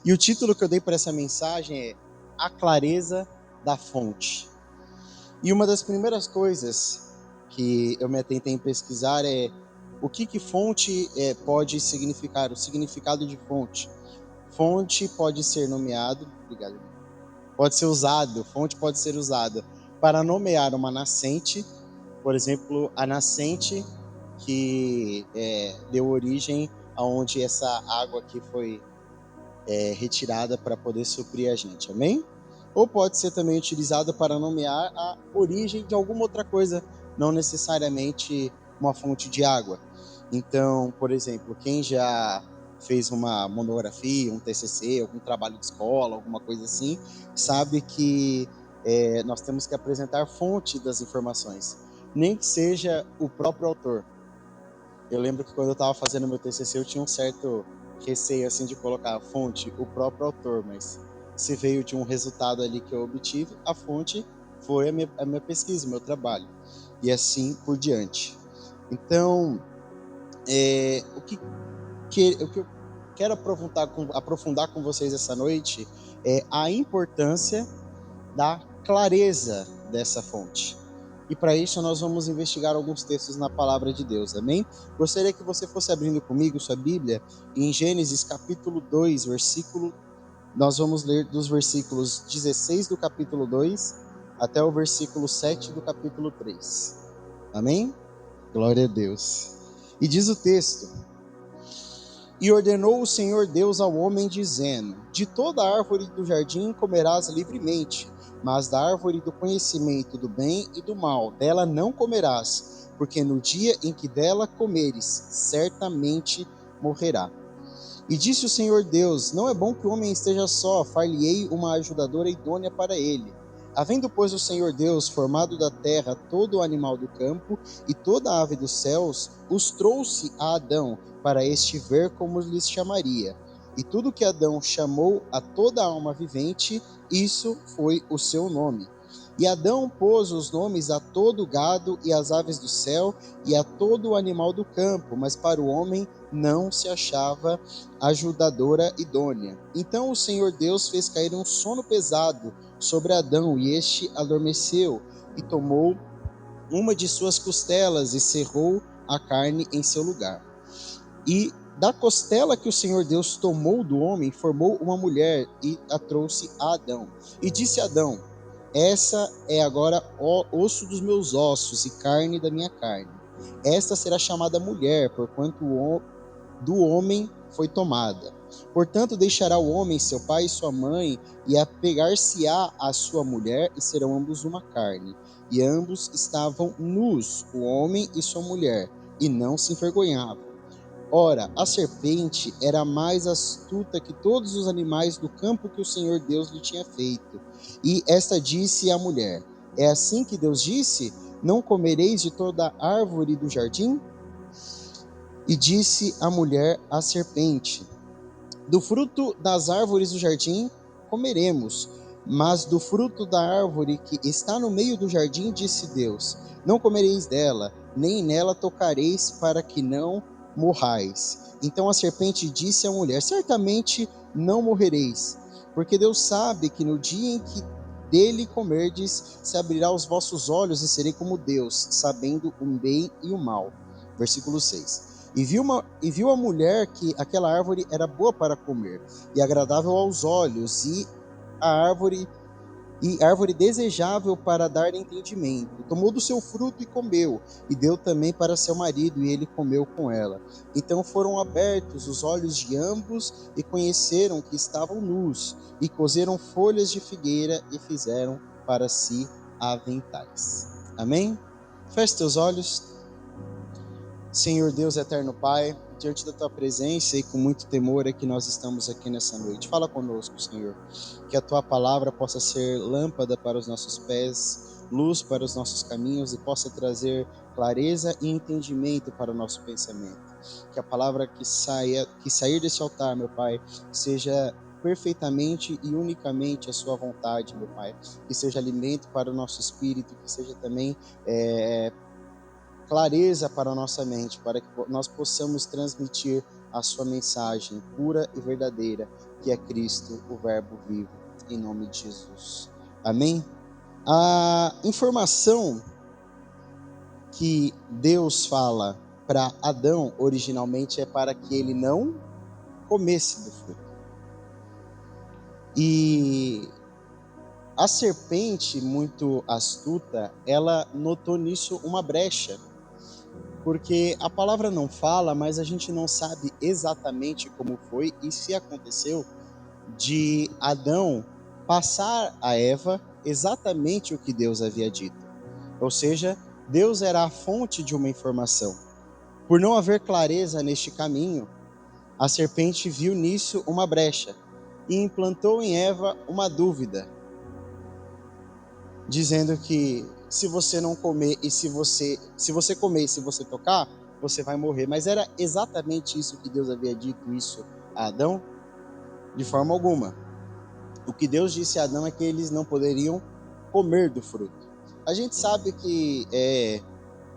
E o título que eu dei para essa mensagem é A Clareza da Fonte. E uma das primeiras coisas que eu me atentei em pesquisar é o que fonte pode significar, o significado de fonte. Fonte pode ser nomeado, obrigado, pode ser usado, fonte pode ser usada para nomear uma nascente, por exemplo, a nascente que deu origem aonde essa água aqui foi retirada para poder suprir a gente, amém? Ou pode ser também utilizada para nomear a origem de alguma outra coisa, não necessariamente uma fonte de água. Então, por exemplo, quem já fez uma monografia, um TCC, algum trabalho de escola, alguma coisa assim, sabe que nós temos que apresentar fonte das informações, nem que seja o próprio autor. Eu lembro que quando eu estava fazendo meu TCC, eu tinha um certo receio assim de colocar a fonte, o próprio autor, mas se veio de um resultado ali que eu obtive, a fonte foi a minha pesquisa, o meu trabalho, e assim por diante. Então, o que eu quero aprofundar com vocês essa noite é a importância da clareza dessa fonte. E para isso nós vamos investigar alguns textos na palavra de Deus, amém? Gostaria que você fosse abrindo comigo sua Bíblia em Gênesis capítulo 2, nós vamos ler dos versículos 16 do capítulo 2 até o versículo 7 do capítulo 3. Amém? Glória a Deus. E diz o texto: E ordenou o Senhor Deus ao homem, dizendo: De toda árvore do jardim comerás livremente, mas da árvore do conhecimento do bem e do mal, dela não comerás, porque no dia em que dela comeres, certamente morrerá. E disse o Senhor Deus: Não é bom que o homem esteja só, far-lhe-ei uma ajudadora idônea para ele. Havendo, pois, o Senhor Deus formado da terra todo o animal do campo e toda a ave dos céus, os trouxe a Adão, para este ver como lhes chamaria. E tudo que Adão chamou a toda alma vivente, isso foi o seu nome. E Adão pôs os nomes a todo o gado e às aves do céu e a todo o animal do campo, mas para o homem não se achava ajudadora idônea. Então o Senhor Deus fez cair um sono pesado sobre Adão, e este adormeceu, e tomou uma de suas costelas e cerrou a carne em seu lugar. E da costela que o Senhor Deus tomou do homem, formou uma mulher e a trouxe a Adão. E disse a Adão: Essa é agora osso dos meus ossos e carne da minha carne. Esta será chamada mulher, porquanto do homem foi tomada. Portanto, deixará o homem seu pai e sua mãe, e apegar-se-á à sua mulher, e serão ambos uma carne. E ambos estavam nus, o homem e sua mulher, e não se envergonhavam. Ora, a serpente era mais astuta que todos os animais do campo que o Senhor Deus lhe tinha feito. E esta disse à mulher: É assim que Deus disse: Não comereis de toda árvore do jardim? E disse a mulher à serpente: Do fruto das árvores do jardim comeremos, mas do fruto da árvore que está no meio do jardim, disse Deus: Não comereis dela, nem nela tocareis, para que não morrais. Então a serpente disse à mulher: Certamente não morrereis, porque Deus sabe que no dia em que dele comerdes, se abrirá os vossos olhos e serei como Deus, sabendo o bem e o mal. Versículo 6. E viu a mulher que aquela árvore era boa para comer, e agradável aos olhos, e árvore desejável para dar entendimento. Tomou do seu fruto e comeu, e deu também para seu marido, e ele comeu com ela. Então foram abertos os olhos de ambos, e conheceram que estavam nus, e coseram folhas de figueira, e fizeram para si aventais. Amém? Feche teus olhos. Senhor Deus, eterno Pai, diante da Tua presença e com muito temor é que nós estamos aqui nessa noite. Fala conosco, Senhor, que a Tua palavra possa ser lâmpada para os nossos pés, luz para os nossos caminhos e possa trazer clareza e entendimento para o nosso pensamento. Que a palavra que sair desse altar, meu Pai, seja perfeitamente e unicamente a Sua vontade, meu Pai. Que seja alimento para o nosso espírito, que seja também clareza para a nossa mente, para que nós possamos transmitir a sua mensagem pura e verdadeira, que é Cristo, o Verbo vivo, em nome de Jesus. Amém? A informação que Deus fala para Adão originalmente é para que ele não comesse do fruto. E a serpente, muito astuta, ela notou nisso uma brecha, porque a palavra não fala, mas a gente não sabe exatamente como foi e se aconteceu de Adão passar a Eva exatamente o que Deus havia dito. Ou seja, Deus era a fonte de uma informação. Por não haver clareza neste caminho, a serpente viu nisso uma brecha e implantou em Eva uma dúvida, dizendo que se você não comer e se você comer e se você tocar, você vai morrer. Mas era exatamente isso que Deus havia dito isso a Adão? De forma alguma. O que Deus disse a Adão é que eles não poderiam comer do fruto. A gente sabe que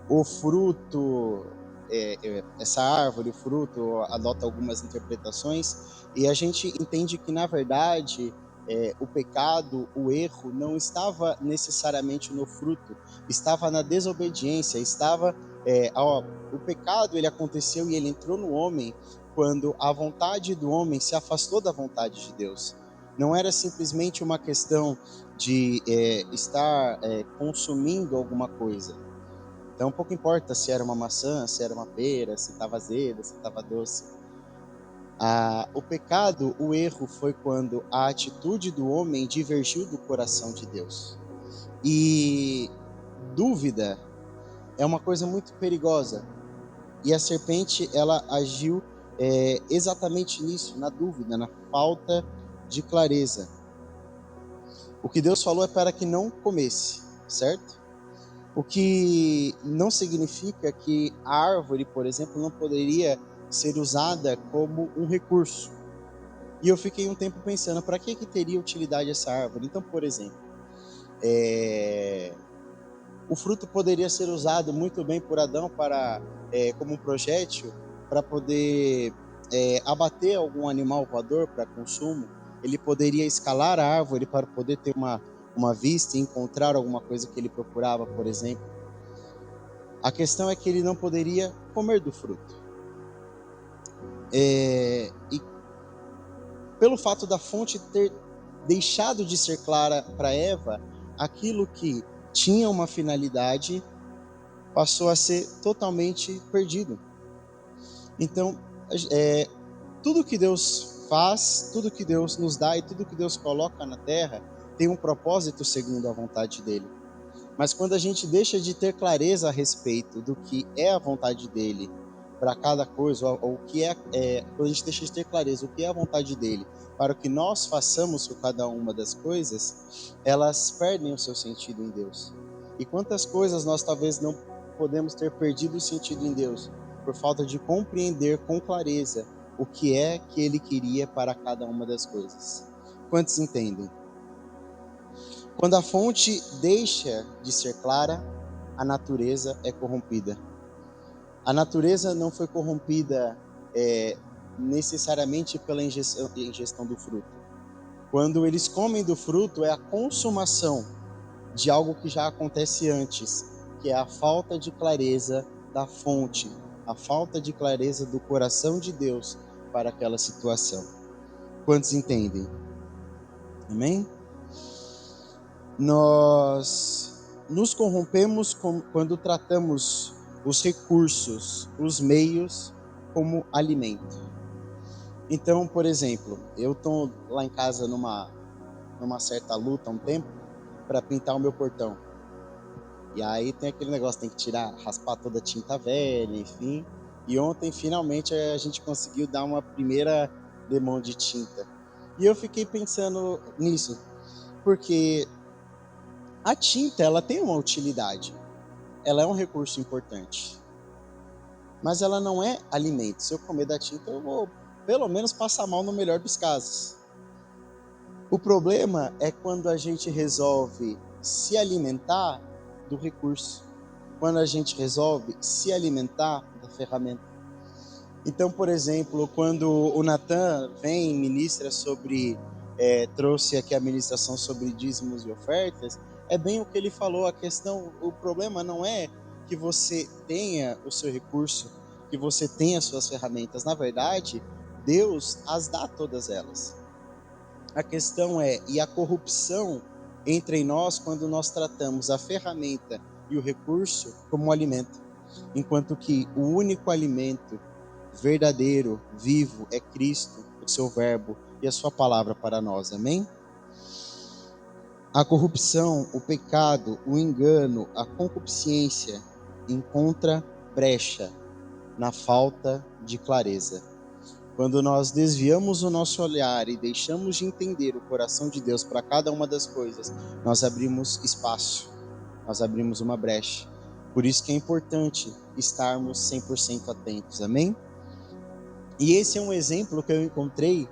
o fruto, essa árvore, o fruto, adota algumas interpretações, e a gente entende que, na verdade, o pecado, o erro, não estava necessariamente no fruto, estava na desobediência, o pecado ele aconteceu e ele entrou no homem quando a vontade do homem se afastou da vontade de Deus. Não era simplesmente uma questão de estar consumindo alguma coisa. Então, pouco importa se era uma maçã, se era uma pera, se estava azeda, se estava doce. O pecado, o erro, foi quando a atitude do homem divergiu do coração de Deus. E dúvida é uma coisa muito perigosa. E a serpente, ela agiu exatamente nisso, na dúvida, na falta de clareza. O que Deus falou é para que não comesse, certo? O que não significa que a árvore, por exemplo, não poderia ser usada como um recurso. E eu fiquei um tempo pensando, para que teria utilidade essa árvore? Então, por exemplo, o fruto poderia ser usado muito bem por Adão como um projétil para poder abater algum animal voador para consumo. Ele poderia escalar a árvore para poder ter uma vista e encontrar alguma coisa que ele procurava, por exemplo. A questão é que ele não poderia comer do fruto. E pelo fato da fonte ter deixado de ser clara para Eva, aquilo que tinha uma finalidade passou a ser totalmente perdido. Então, tudo que Deus faz, tudo que Deus nos dá e tudo que Deus coloca na terra tem um propósito segundo a vontade dele. Mas quando a gente deixa de ter clareza a respeito do que é a vontade dele para cada coisa, ou o que quando a gente deixa de ter clareza o que é a vontade dele para o que nós façamos com cada uma das coisas, elas perdem o seu sentido em Deus. E quantas coisas nós talvez não podemos ter perdido o sentido em Deus por falta de compreender com clareza o que é que ele queria para cada uma das coisas. Quantos entendem? Quando a fonte deixa de ser clara, a natureza é corrompida. A natureza não foi corrompida necessariamente pela ingestão do fruto. Quando eles comem do fruto, é a consumação de algo que já acontece antes, que é a falta de clareza da fonte, a falta de clareza do coração de Deus para aquela situação. Quantos entendem? Amém? Nós nos corrompemos quando tratamos os recursos, os meios, como alimento. Então, por exemplo, eu estou lá em casa numa certa luta há um tempo para pintar o meu portão. E aí tem aquele negócio, tem que raspar toda a tinta velha, enfim. E ontem, finalmente, a gente conseguiu dar uma primeira demão de tinta. E eu fiquei pensando nisso, porque a tinta, ela tem uma utilidade. Ela é um recurso importante. Mas ela não é alimento. Se eu comer da tinta, eu vou, pelo menos, passar mal no melhor dos casos. O problema é quando a gente resolve se alimentar do recurso. Quando a gente resolve se alimentar da ferramenta. Então, por exemplo, quando o Natan vem e ministra sobre, trouxe aqui a ministração sobre dízimos e ofertas, é bem o que ele falou, o problema não é que você tenha o seu recurso, que você tenha as suas ferramentas, na verdade, Deus as dá todas elas. A questão é, e a corrupção entra em nós quando nós tratamos a ferramenta e o recurso como um alimento, enquanto que o único alimento verdadeiro, vivo, é Cristo, o seu verbo e a sua palavra para nós, amém? A corrupção, o pecado, o engano, a concupiscência encontra brecha na falta de clareza. Quando nós desviamos o nosso olhar e deixamos de entender o coração de Deus para cada uma das coisas, nós abrimos espaço, nós abrimos uma brecha. Por isso que é importante estarmos 100% atentos, amém? E esse é um exemplo que eu encontrei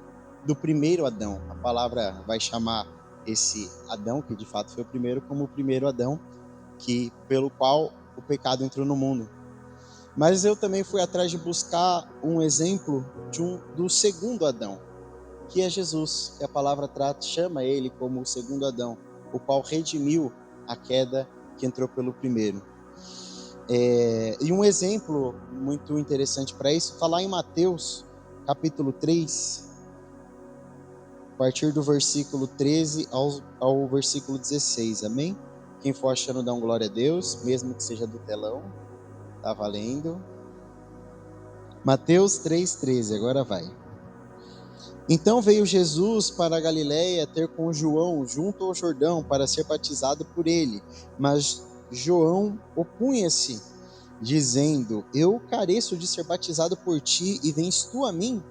do primeiro Adão. A palavra vai chamar esse Adão, que de fato foi o primeiro, como o primeiro Adão, pelo qual o pecado entrou no mundo. Mas eu também fui atrás de buscar um exemplo do segundo Adão, que é Jesus, que a palavra chama ele como o segundo Adão, o qual redimiu a queda que entrou pelo primeiro. E um exemplo muito interessante para isso está lá em Mateus, capítulo 3, a partir do versículo 13 ao versículo 16, amém? Quem for achando, dá um glória a Deus, mesmo que seja do telão, tá valendo. Mateus 3,13, agora vai. Então veio Jesus para a Galiléia ter com João junto ao Jordão para ser batizado por ele, mas João opunha-se, dizendo: eu careço de ser batizado por ti, e vens tu a mim?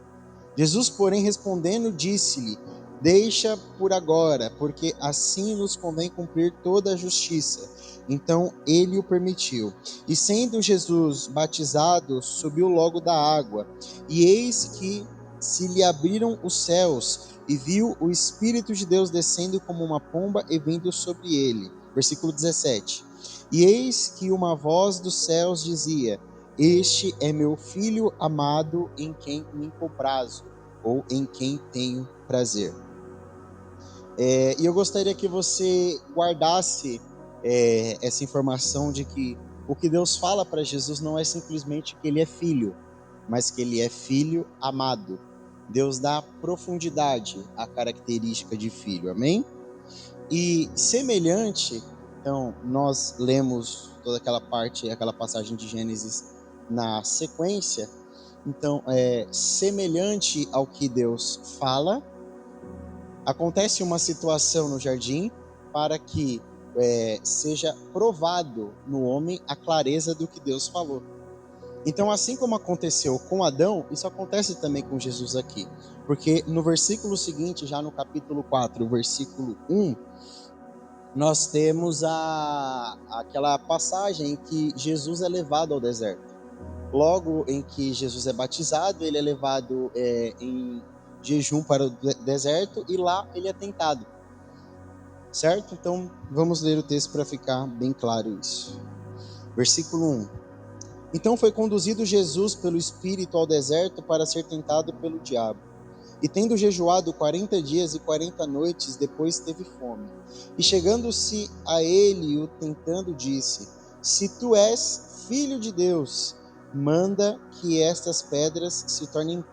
Jesus, porém, respondendo, disse-lhe: deixa por agora, porque assim nos convém cumprir toda a justiça. Então ele o permitiu. E sendo Jesus batizado, subiu logo da água. E eis que se lhe abriram os céus, e viu o Espírito de Deus descendo como uma pomba e vindo sobre ele. Versículo 17. E eis que uma voz dos céus dizia: este é meu filho amado, em quem me comprazo, ou em quem tenho prazer. E eu gostaria que você guardasse essa informação de que o que Deus fala para Jesus não é simplesmente que ele é filho, mas que ele é filho amado. Deus dá profundidade à característica de filho, amém? E semelhante, então, nós lemos toda aquela passagem de Gênesis na sequência. Então, semelhante ao que Deus fala, acontece uma situação no jardim para que seja provado no homem a clareza do que Deus falou. Então, assim como aconteceu com Adão, isso acontece também com Jesus aqui. Porque no versículo seguinte, já no capítulo 4, versículo 1, nós temos aquela passagem em que Jesus é levado ao deserto. Logo em que Jesus é batizado, ele é levado em jejum para o deserto, e lá ele é tentado. Certo? Então, vamos ler o texto para ficar bem claro isso. Versículo 1. Então foi conduzido Jesus pelo Espírito ao deserto para ser tentado pelo diabo. E tendo jejuado 40 dias e 40 noites, depois teve fome. E chegando-se a ele, o tentando, disse: se tu és filho de Deus, manda que estas pedras se tornem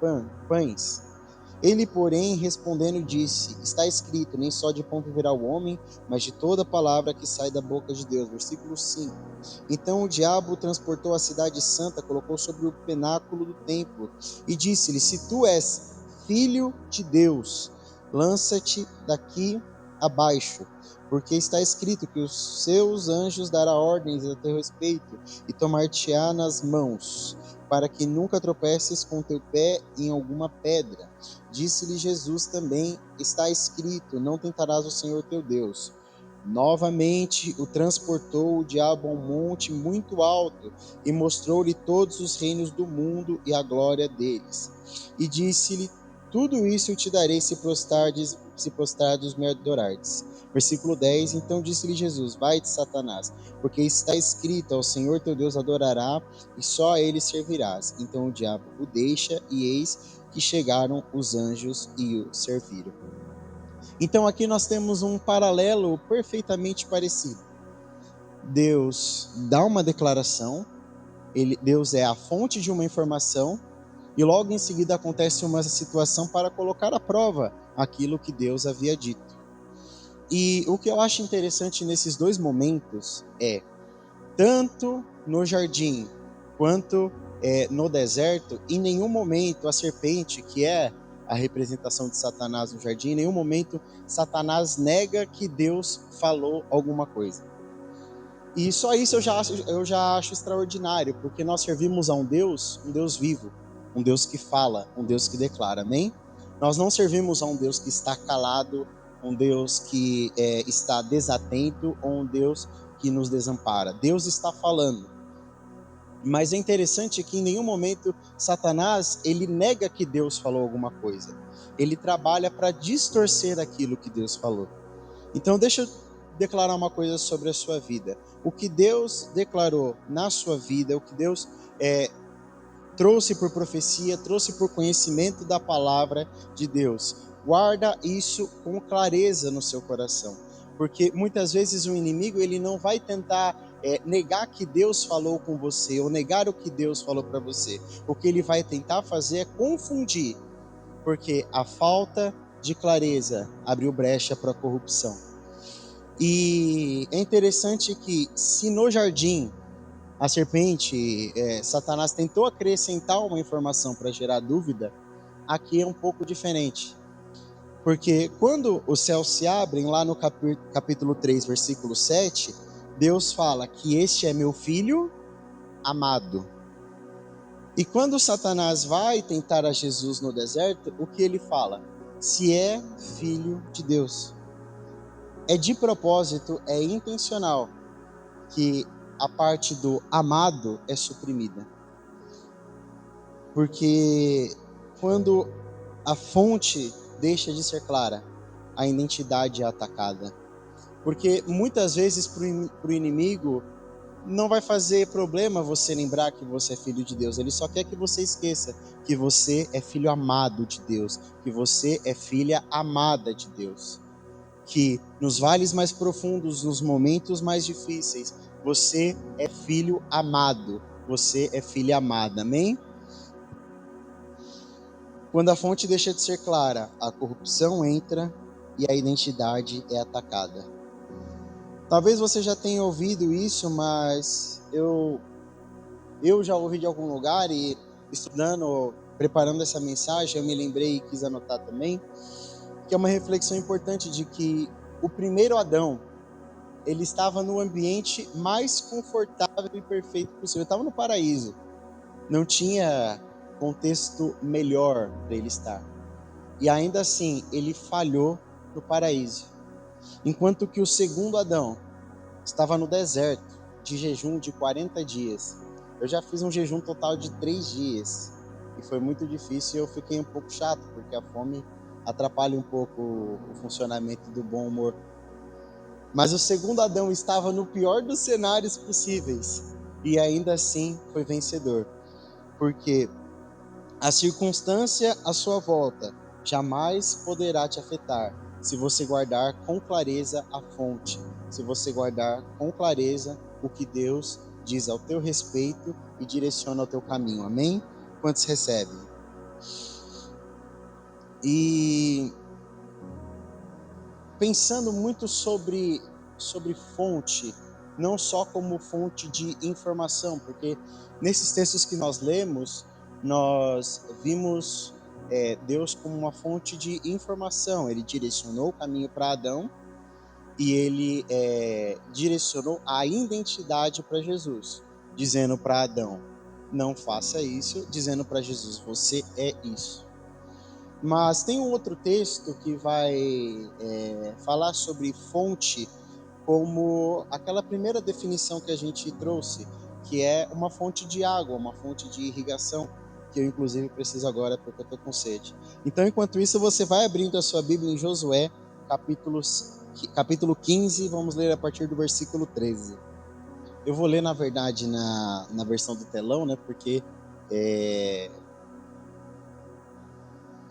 pães. Ele, porém, respondendo, disse: está escrito, nem só de pão viverá o homem, mas de toda palavra que sai da boca de Deus. Versículo 5. Então o diabo o transportou à cidade santa, colocou sobre o pináculo do templo, e disse-lhe: se tu és filho de Deus, lança-te daqui abaixo, porque está escrito que os seus anjos dará ordens a teu respeito, e tomar-te-á nas mãos, para que nunca tropeces com teu pé em alguma pedra. Disse-lhe Jesus também: está escrito, não tentarás o Senhor teu Deus. Novamente o transportou o diabo a um monte muito alto, e mostrou-lhe todos os reinos do mundo e a glória deles. E disse-lhe: Tudo isso eu te darei se prostrares me adorares. Versículo 10, então disse-lhe Jesus, vai-te, Satanás, porque está escrito, ao Senhor teu Deus adorará, e só a ele servirás. Então o diabo o deixa, e eis que chegaram os anjos e o serviram. Então aqui nós temos um paralelo perfeitamente parecido. Deus dá uma declaração, Deus é a fonte de uma informação, e logo em seguida acontece uma situação para colocar à prova aquilo que Deus havia dito. E o que eu acho interessante nesses dois momentos é, tanto no jardim quanto no deserto, em nenhum momento a serpente, que é a representação de Satanás no jardim, em nenhum momento Satanás nega que Deus falou alguma coisa. E só isso eu já acho extraordinário, porque nós servimos a um Deus vivo, um Deus que fala, um Deus que declara, amém? Nós não servimos a um Deus que está calado, um Deus que está desatento, ou um Deus que nos desampara. Deus está falando. Mas é interessante que em nenhum momento Satanás, ele nega que Deus falou alguma coisa. Ele trabalha para distorcer aquilo que Deus falou. Então deixa eu declarar uma coisa sobre a sua vida. O que Deus declarou na sua vida, o que Deus trouxe por profecia, trouxe por conhecimento da palavra de Deus. Guarda isso com clareza no seu coração. Porque muitas vezes o inimigo ele não vai tentar negar que Deus falou com você ou negar o que Deus falou para você. O que ele vai tentar fazer é confundir. Porque a falta de clareza abriu brecha para a corrupção. E é interessante que se no jardim a serpente, Satanás tentou acrescentar uma informação para gerar dúvida, aqui é um pouco diferente. Porque quando os céus se abrem, lá no capítulo 3, versículo 7, Deus fala que este é meu filho amado. E quando Satanás vai tentar a Jesus no deserto, o que ele fala? Se é filho de Deus. É de propósito, é intencional que a parte do amado é suprimida. Porque quando a fonte deixa de ser clara, a identidade é atacada. Porque muitas vezes para o inimigo não vai fazer problema você lembrar que você é filho de Deus. Ele só quer que você esqueça que você é filho amado de Deus, que você é filha amada de Deus. Que nos vales mais profundos, nos momentos mais difíceis, você é filho amado, você é filha amada, amém? Quando a fonte deixa de ser clara, a corrupção entra e a identidade é atacada. Talvez você já tenha ouvido isso, mas eu já ouvi de algum lugar e estudando, preparando essa mensagem, eu me lembrei e quis anotar também, que é uma reflexão importante de que o primeiro Adão, ele estava no ambiente mais confortável e perfeito possível. Ele estava no paraíso. Não tinha contexto melhor para ele estar. E ainda assim, ele falhou no paraíso. Enquanto que o segundo Adão estava no deserto, de jejum de 40 dias. Eu já fiz um jejum total de 3 dias. E foi muito difícil e eu fiquei um pouco chato, porque a fome atrapalha um pouco o funcionamento do bom humor. Mas o segundo Adão estava no pior dos cenários possíveis e ainda assim foi vencedor, porque a circunstância à sua volta jamais poderá te afetar se você guardar com clareza a fonte, se você guardar com clareza o que Deus diz ao teu respeito e direciona o teu caminho, amém? Quantos recebem? E pensando muito sobre fonte, não só como fonte de informação, porque nesses textos que nós lemos, nós vimos Deus como uma fonte de informação. Ele direcionou o caminho para Adão e ele direcionou a identidade para Jesus, dizendo para Adão, não faça isso, dizendo para Jesus, você é isso. Mas tem um outro texto que vai falar sobre fonte como aquela primeira definição que a gente trouxe, que é uma fonte de água, uma fonte de irrigação. que eu inclusive preciso agora porque eu estou com sede. Então, enquanto isso, você vai abrindo a sua Bíblia em Josué, capítulo 15, vamos ler a partir do versículo 13. Eu vou ler, na verdade, na versão do telão, né? Porque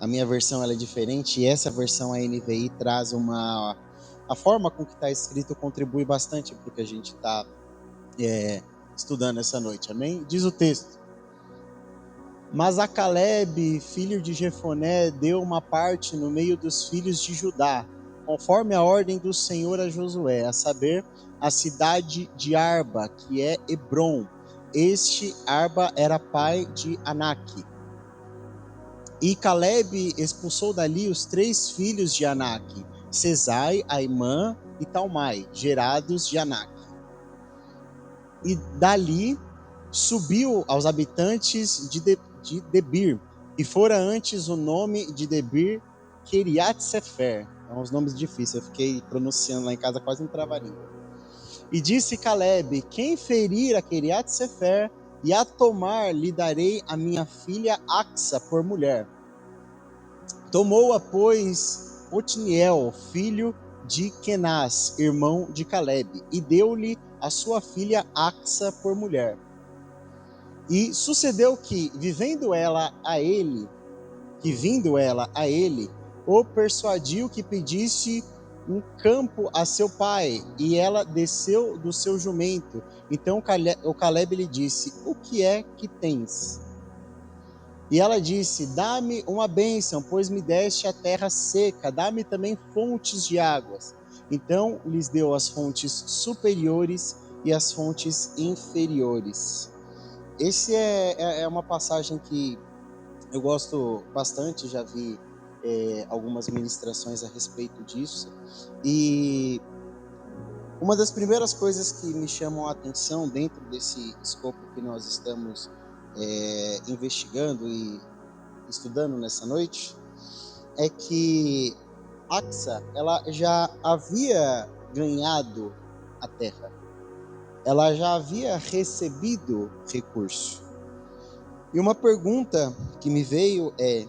a minha versão ela é diferente e essa versão, a NVI, traz a forma com que está escrito contribui bastante para o que a gente está estudando essa noite, amém? Diz o texto: mas a Caleb, filho de Jefoné, deu uma parte no meio dos filhos de Judá, conforme a ordem do Senhor a Josué, a saber, a cidade de Arba, que é Hebrom. Este Arba era pai de Anak. E Caleb expulsou dali os 3 filhos de Anak, Sesai, Aimã e Talmai, gerados de Anak. E dali subiu aos habitantes de Debir, e fora antes o nome de Debir Kiriat Sefer. São uns nomes difíceis, eu fiquei pronunciando lá em casa quase um trava-língua. E disse Caleb: quem ferir a Kiriat Sefer e a tomar, lhe darei a minha filha Axa por mulher. Tomou-a, pois, Otniel, filho de Kenaz, irmão de Caleb, e deu-lhe a sua filha Axa por mulher. E sucedeu que, vindo ela a ele, o persuadiu que pedisse um campo a seu pai, e ela desceu do seu jumento. Então o Caleb lhe disse: o que é que tens? E ela disse: dá-me uma bênção, pois me deste a terra seca, dá-me também fontes de águas. Então lhes deu as fontes superiores e as fontes inferiores. Esse é uma passagem que eu gosto bastante, já vi algumas ministrações a respeito disso. E uma das primeiras coisas que me chamam a atenção dentro desse escopo que nós estamos investigando e estudando nessa noite é que Axa, ela já havia ganhado a terra, ela já havia recebido recurso. E uma pergunta que me veio é: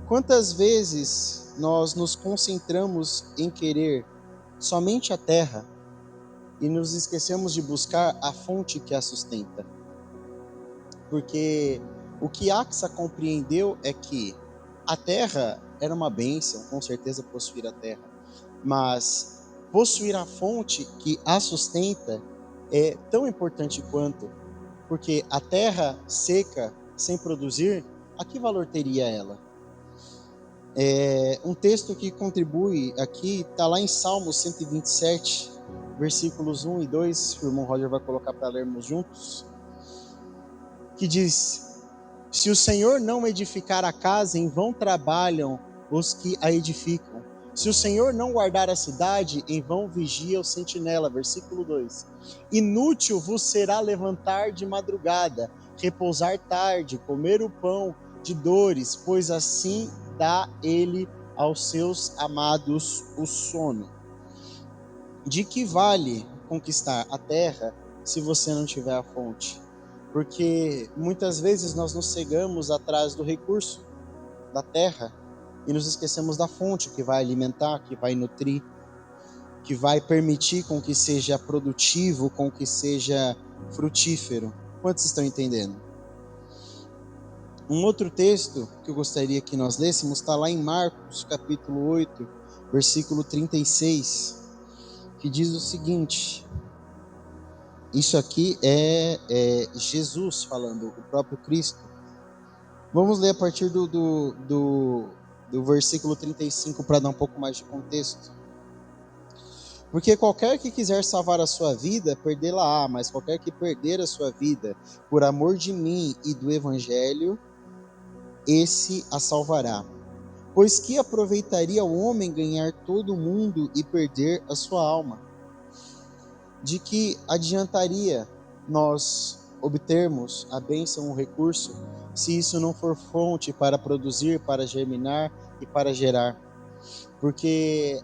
quantas vezes nós nos concentramos em querer somente a terra e nos esquecemos de buscar a fonte que a sustenta? Porque o que Axa compreendeu é que a terra era uma bênção, com certeza possuir a terra, mas possuir a fonte que a sustenta é tão importante quanto, porque a terra seca, sem produzir, a que valor teria ela? Um texto que contribui aqui está lá em Salmos 127, versículos 1 e 2, o irmão Roger vai colocar para lermos juntos, que diz: se o Senhor não edificar a casa, em vão trabalham os que a edificam. Se o Senhor não guardar a cidade, em vão vigia o sentinela. Versículo 2. Inútil vos será levantar de madrugada, repousar tarde, comer o pão de dores, pois assim dá ele aos seus amados o sono. De que vale conquistar a terra se você não tiver a fonte? Porque muitas vezes nós nos cegamos atrás do recurso da terra e nos esquecemos da fonte que vai alimentar, que vai nutrir, que vai permitir com que seja produtivo, com que seja frutífero. Quantos estão entendendo? Um outro texto que eu gostaria que nós lêssemos está lá em Marcos, capítulo 8, versículo 36, que diz o seguinte. Isso aqui é Jesus falando, o próprio Cristo. Vamos ler a partir do versículo 35 para dar um pouco mais de contexto. Porque qualquer que quiser salvar a sua vida, perdê-la-á, mas qualquer que perder a sua vida por amor de mim e do evangelho, esse a salvará. Pois que aproveitaria o homem ganhar todo o mundo e perder a sua alma? De que adiantaria nós obtermos a bênção, o recurso, se isso não for fonte para produzir, para germinar e para gerar? Porque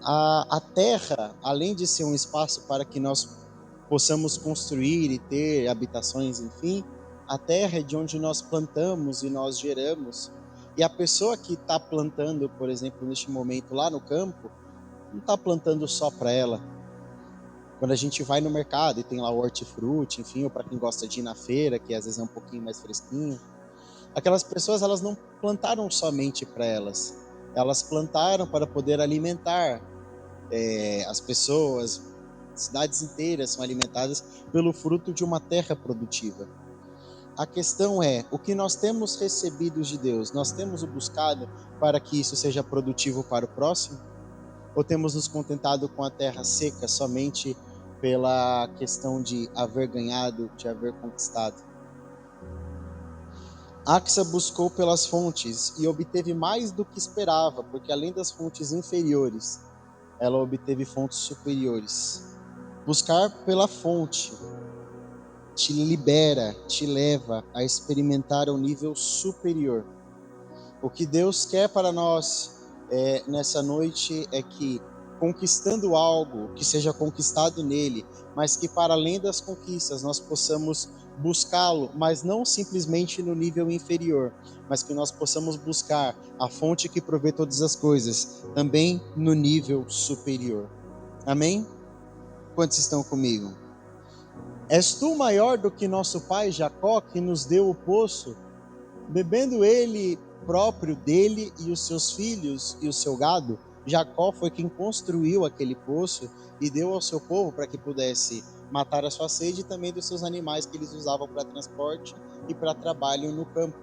a terra, além de ser um espaço para que nós possamos construir e ter habitações, enfim, a terra é de onde nós plantamos e nós geramos. E a pessoa que está plantando, por exemplo, neste momento lá no campo, não está plantando só para ela. Quando a gente vai no mercado e tem lá o hortifruti, enfim, ou para quem gosta de ir na feira, que às vezes é um pouquinho mais fresquinho, aquelas pessoas, elas não plantaram somente para elas. Elas plantaram para poder alimentar as pessoas. Cidades inteiras são alimentadas pelo fruto de uma terra produtiva. A questão é, o que nós temos recebido de Deus, nós temos o buscado para que isso seja produtivo para o próximo? Ou temos nos contentado com a terra seca somente pela questão de haver ganhado, de haver conquistado? Axa buscou pelas fontes e obteve mais do que esperava, porque além das fontes inferiores, ela obteve fontes superiores. Buscar pela fonte te libera, te leva a experimentar um nível superior. O que Deus quer para nós nessa noite é que, conquistando algo, que seja conquistado nele, mas que para além das conquistas nós possamos buscá-lo, mas não simplesmente no nível inferior, mas que nós possamos buscar a fonte que provê todas as coisas, também no nível superior. Amém? Quantos estão comigo? És tu maior do que nosso pai Jacó, que nos deu o poço, bebendo ele próprio dele e os seus filhos e o seu gado? Jacó foi quem construiu aquele poço e deu ao seu povo para que pudesse matar a sua sede e também dos seus animais que eles usavam para transporte e para trabalho no campo.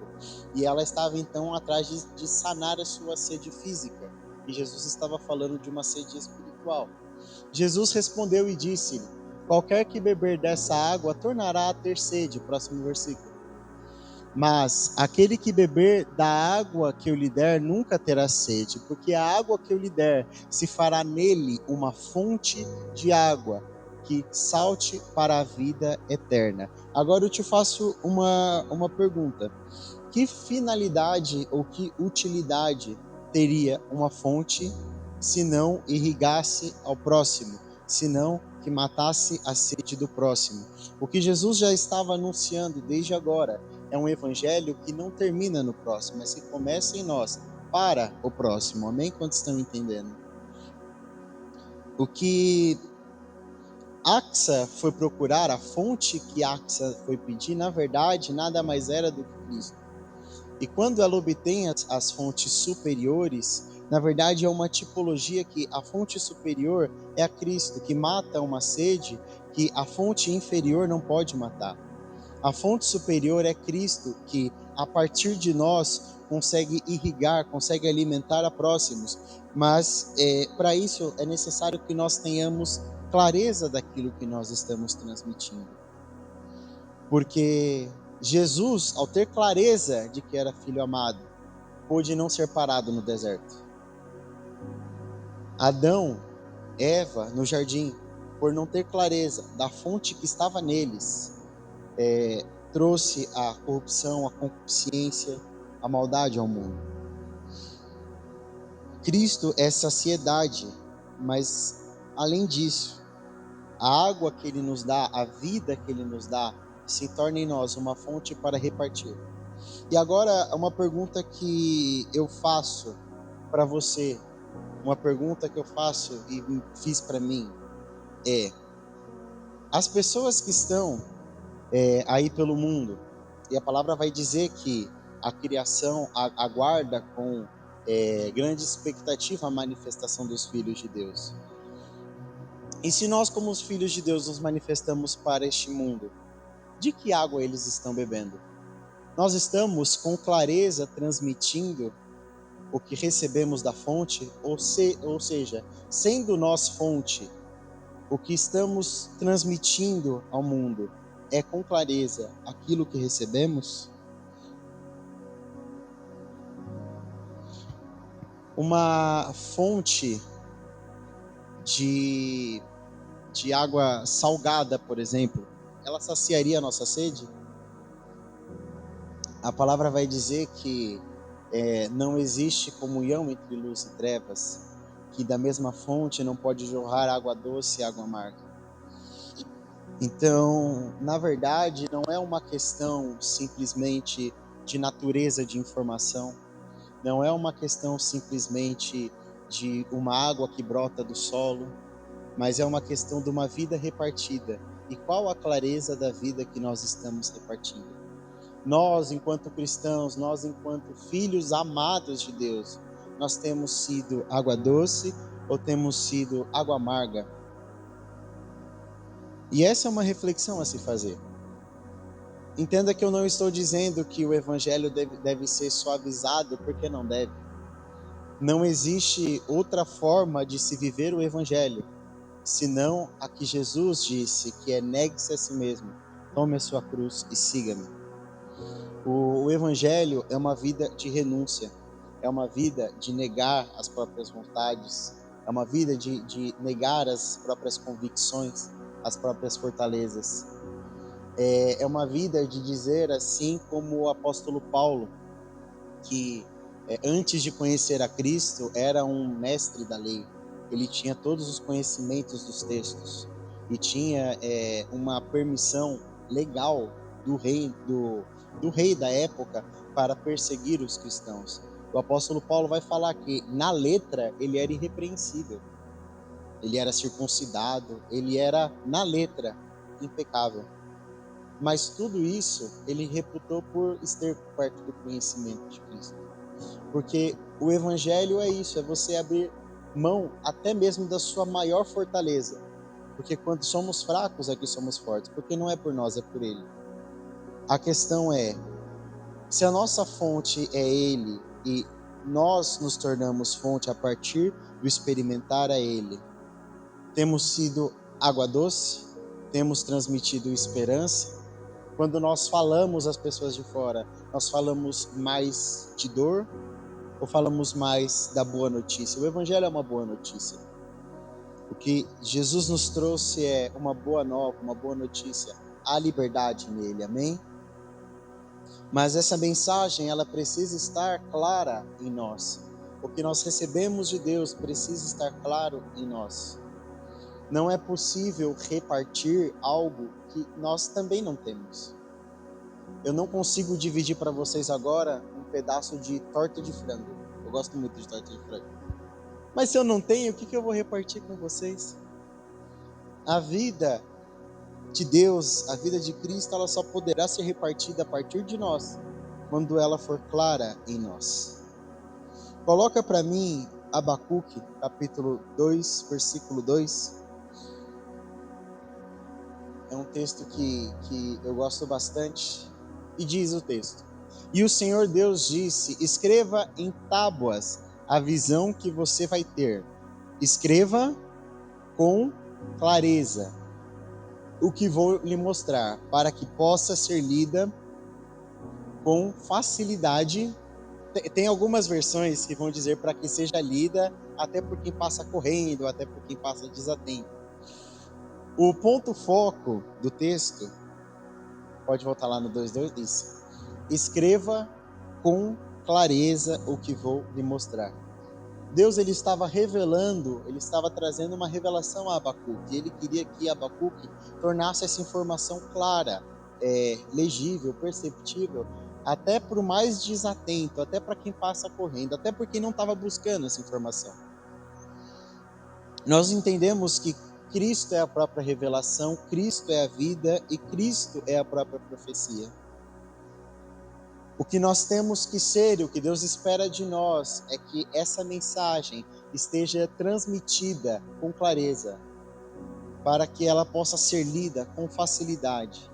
E ela estava então atrás de sanar a sua sede física. E Jesus estava falando de uma sede espiritual. Jesus respondeu e disse-lhe: qualquer que beber dessa água tornará a ter sede. Próximo versículo. Mas aquele que beber da água que eu lhe der nunca terá sede, porque a água que eu lhe der se fará nele uma fonte de água que salte para a vida eterna. Agora eu te faço uma pergunta. Que finalidade ou que utilidade teria uma fonte se não irrigasse ao próximo, se não que matasse a sede do próximo? O que Jesus já estava anunciando desde agora é um evangelho que não termina no próximo, mas que começa em nós para o próximo. Amém? Quantos estão entendendo? O que Axa foi procurar, a fonte que Axa foi pedir, na verdade, nada mais era do que Cristo. E quando ela obtém as fontes superiores, na verdade é uma tipologia que a fonte superior é a Cristo, que mata uma sede que a fonte inferior não pode matar. A fonte superior é Cristo, que a partir de nós consegue irrigar, consegue alimentar a próximos. Mas para isso é necessário que nós tenhamos clareza daquilo que nós estamos transmitindo. Porque Jesus, ao ter clareza de que era filho amado, pôde não ser parado no deserto. Adão, Eva, no jardim, por não ter clareza da fonte que estava neles, trouxe a corrupção, a concupiscência, a maldade ao mundo. Cristo é saciedade, mas além disso, a água que Ele nos dá, a vida que Ele nos dá, se torna em nós uma fonte para repartir. E agora, uma pergunta que eu faço para você, uma pergunta que eu faço e fiz para mim é: as pessoas que estão aí pelo mundo, e a palavra vai dizer que a criação aguarda com grande expectativa a manifestação dos filhos de Deus. E se nós, como os filhos de Deus, nos manifestamos para este mundo, de que água eles estão bebendo? Nós estamos com clareza transmitindo o que recebemos da fonte, ou seja, sendo nós fonte, o que estamos transmitindo ao mundo é com clareza aquilo que recebemos? Uma fonte de água salgada, por exemplo, ela saciaria a nossa sede? A palavra vai dizer que não existe comunhão entre luz e trevas, que da mesma fonte não pode jorrar água doce e água amarga. Então, na verdade, não é uma questão simplesmente de natureza de informação, não é uma questão simplesmente de uma água que brota do solo, mas é uma questão de uma vida repartida. E qual a clareza da vida que nós estamos repartindo? Nós, enquanto cristãos, nós, enquanto filhos amados de Deus, nós temos sido água doce ou temos sido água amarga? E essa é uma reflexão a se fazer. Entenda que eu não estou dizendo que o evangelho deve ser suavizado, porque não deve. Não existe outra forma de se viver o evangelho, senão a que Jesus disse, que é negue-se a si mesmo, tome a sua cruz e siga-me. O evangelho é uma vida de renúncia, é uma vida de negar as próprias vontades, é uma vida de negar as próprias convicções, as próprias fortalezas. É uma vida de dizer, assim como o apóstolo Paulo, que antes de conhecer a Cristo era um mestre da lei. Ele tinha todos os conhecimentos dos textos e tinha uma permissão legal do rei da época para perseguir os cristãos. O apóstolo Paulo vai falar que na letra ele era irrepreensível, ele era circuncidado, ele era na letra impecável. Mas tudo isso ele reputou por estar perto do conhecimento de Cristo. Porque o evangelho é isso, é você abrir mão até mesmo da sua maior fortaleza. Porque quando somos fracos é que somos fortes, porque não é por nós, é por Ele. A questão é, se a nossa fonte é Ele e nós nos tornamos fonte a partir do experimentar a Ele, temos sido água doce, temos transmitido esperança. Quando nós falamos às pessoas de fora, nós falamos mais de dor ou falamos mais da boa notícia? O evangelho é uma boa notícia. O que Jesus nos trouxe é uma boa nova, uma boa notícia. Há liberdade nele, amém? Mas essa mensagem, ela precisa estar clara em nós. O que nós recebemos de Deus precisa estar claro em nós. Não é possível repartir algo que nós também não temos. Eu não consigo dividir para vocês agora um pedaço de torta de frango. Eu gosto muito de torta de frango. Mas se eu não tenho, o que eu vou repartir com vocês? A vida de Deus, a vida de Cristo, ela só poderá ser repartida a partir de nós, quando ela for clara em nós. Coloca para mim Abacuque, capítulo 2, versículo 2. É um texto que eu gosto bastante. E diz o texto: E o Senhor Deus disse, escreva em tábuas a visão que você vai ter. Escreva com clareza o que vou lhe mostrar, para que possa ser lida com facilidade. Tem algumas versões que vão dizer para que seja lida até por quem passa correndo, até por quem passa desatento. O ponto foco do texto, pode voltar lá no 2:2, diz: escreva com clareza o que vou lhe mostrar. Deus, ele estava revelando, ele estava trazendo uma revelação a Abacuque. Ele queria que Abacuque tornasse essa informação clara, legível, perceptível, até para o mais desatento, até para quem passa correndo, até por quem não estava buscando essa informação. Nós entendemos que Cristo é a própria revelação, Cristo é a vida e Cristo é a própria profecia. O que nós temos que ser, o que Deus espera de nós, é que essa mensagem esteja transmitida com clareza, para que ela possa ser lida com facilidade,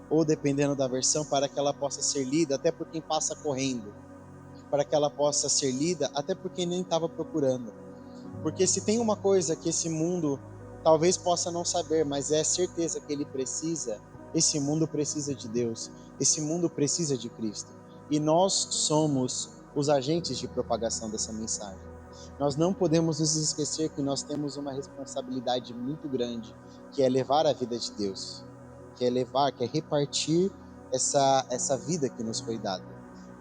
ou dependendo da versão, para que ela possa ser lida até por quem passa correndo, para que ela possa ser lida até por quem nem estava procurando. Porque se tem uma coisa que esse mundo talvez possa não saber, mas é certeza que ele precisa, esse mundo precisa de Deus, esse mundo precisa de Cristo. E nós somos os agentes de propagação dessa mensagem. Nós não podemos nos esquecer que nós temos uma responsabilidade muito grande, que é levar a vida de Deus, que é repartir essa vida que nos foi dada.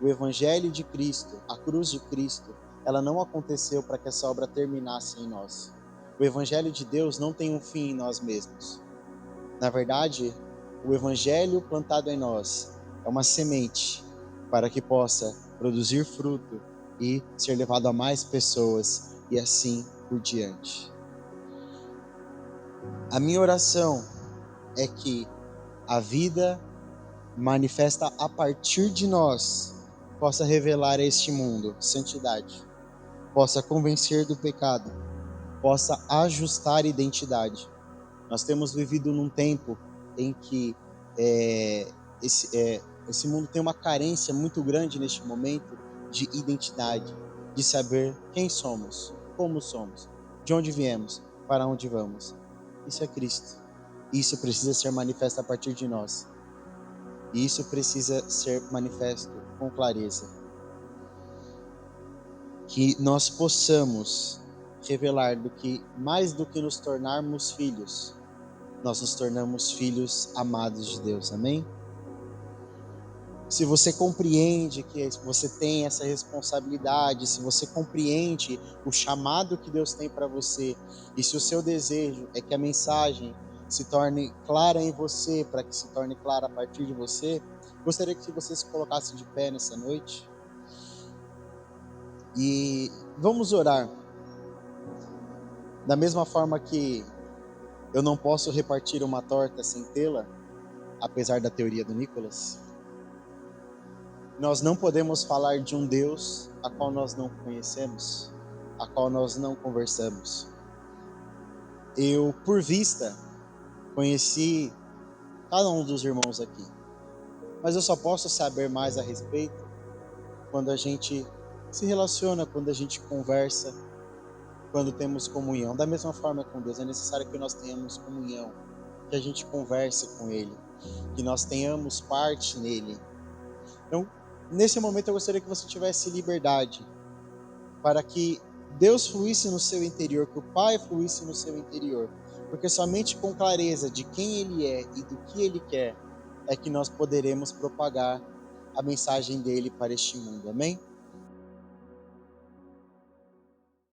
O Evangelho de Cristo, a cruz de Cristo, ela não aconteceu para que essa obra terminasse em nós. O Evangelho de Deus não tem um fim em nós mesmos. Na verdade, o evangelho plantado em nós é uma semente para que possa produzir fruto e ser levado a mais pessoas e assim por diante. A minha oração é que a vida manifesta a partir de nós possa revelar a este mundo santidade, possa convencer do pecado, possa ajustar a identidade. Nós temos vivido num tempo em que é, esse mundo tem uma carência muito grande neste momento de identidade, de saber quem somos, como somos, de onde viemos, para onde vamos. Isso é Cristo. Isso precisa ser manifesto a partir de nós. E isso precisa ser manifesto com clareza. Que nós possamos revelar do que, mais do que nos tornarmos filhos, nós nos tornamos filhos amados de Deus, amém? Se você compreende que você tem essa responsabilidade, se você compreende o chamado que Deus tem para você, e se o seu desejo é que a mensagem se torne clara em você, para que se torne clara a partir de você, gostaria que você se colocasse de pé nessa noite. E vamos orar. Da mesma forma que eu não posso repartir uma torta sem tê-la, apesar da teoria do Nicolas, nós não podemos falar de um Deus a qual nós não conhecemos, a qual nós não conversamos. Eu, por vista, conheci cada um dos irmãos aqui, mas eu só posso saber mais a respeito quando a gente se relaciona, quando a gente conversa, quando temos comunhão. Da mesma forma com Deus, é necessário que nós tenhamos comunhão, que a gente converse com Ele, que nós tenhamos parte nele. Então, nesse momento eu gostaria que você tivesse liberdade para que Deus fluísse no seu interior, que o Pai fluísse no seu interior, porque somente com clareza de quem Ele é e do que Ele quer é que nós poderemos propagar a mensagem dele para este mundo, amém?